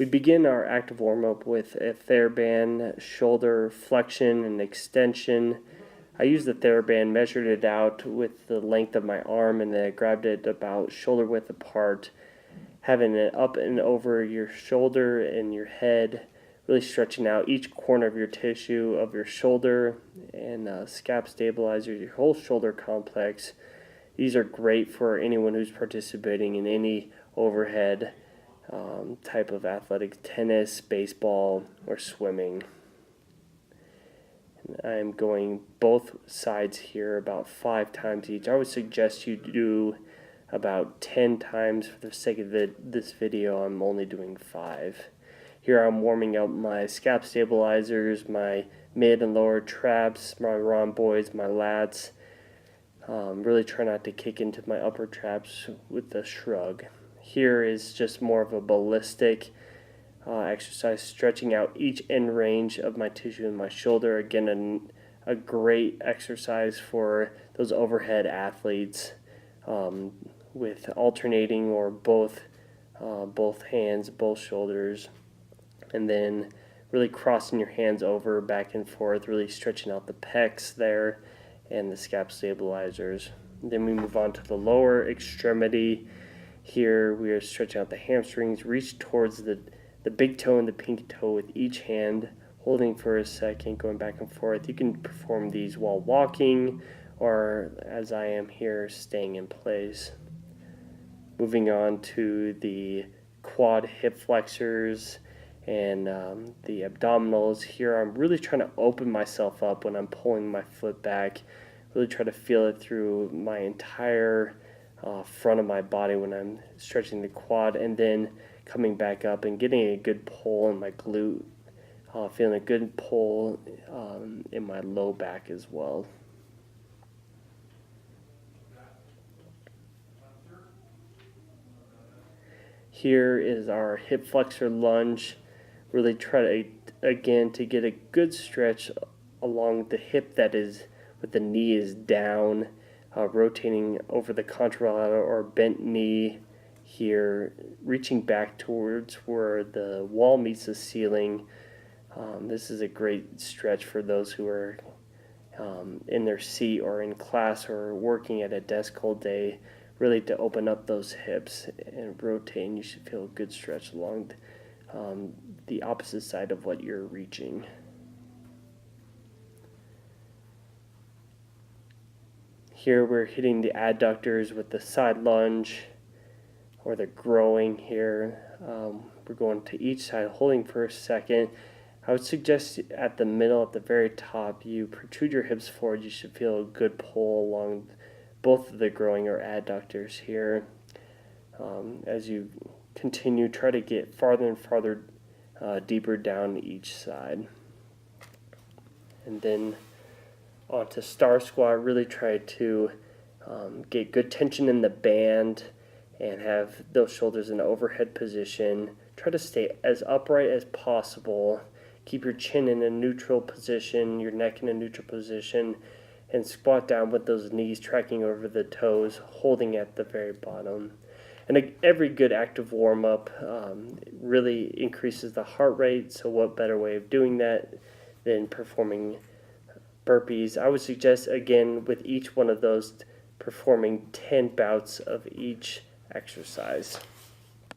We begin our active warm-up with a TheraBand shoulder flexion and extension. I used the TheraBand, measured it out with the length of my arm, and then I grabbed it about shoulder width apart, having it up and over your shoulder and your head, really stretching out each corner of your tissue of your shoulder and scap stabilizer, your whole shoulder complex. These are great for anyone who's participating in any overhead type of athletic, tennis, baseball, or swimming. And I'm going both sides here about 5 times each. I would suggest you do about 10 times. For the sake of this video, I'm only doing 5. Here I'm warming up my scap stabilizers, my mid and lower traps, my rhomboids, my lats. Really try not to kick into my upper traps with the shrug. Here is just more of a ballistic exercise, stretching out each end range of my tissue in my shoulder. Again, a great exercise for those overhead athletes with alternating or both hands, both shoulders, and then really crossing your hands over back and forth, really stretching out the pecs there and the scap stabilizers. Then we move on to the lower extremity. Here we are stretching out the hamstrings, reach towards the big toe and the pinky toe with each hand, holding for a second, going back and forth. You can perform these while walking or, as I am here, staying in place. Moving on to the quad hip flexors and the abdominals. Here I'm really trying to open myself up when I'm pulling my foot back, really try to feel it through my entire front of my body when I'm stretching the quad, and then coming back up and getting a good pull in my glute, feeling a good pull in my low back as well. Here is our hip flexor lunge. Really try to, again, to get a good stretch along the hip that is with the knee is down, rotating over the contralateral or bent knee here, reaching back towards where the wall meets the ceiling. This is a great stretch for those who are in their seat or in class or working at a desk all day, really to open up those hips and rotate, and you should feel a good stretch along the opposite side of what you're reaching. Here we're hitting the adductors with the side lunge or the growing here. We're going to each side, holding for a second. I would suggest at the middle, at the very top, you protrude your hips forward. You should feel a good pull along both of the growing or adductors here. As you continue, try to get farther and farther deeper down each side. And then onto star squat. Really try to get good tension in the band and have those shoulders in an overhead position. Try to stay as upright as possible. Keep your chin in a neutral position, your neck in a neutral position, and squat down with those knees tracking over the toes, holding at the very bottom. And every good active warm-up really increases the heart rate, so what better way of doing that than performing burpees. I would suggest, again, with each one of those, performing 10 bouts of each exercise.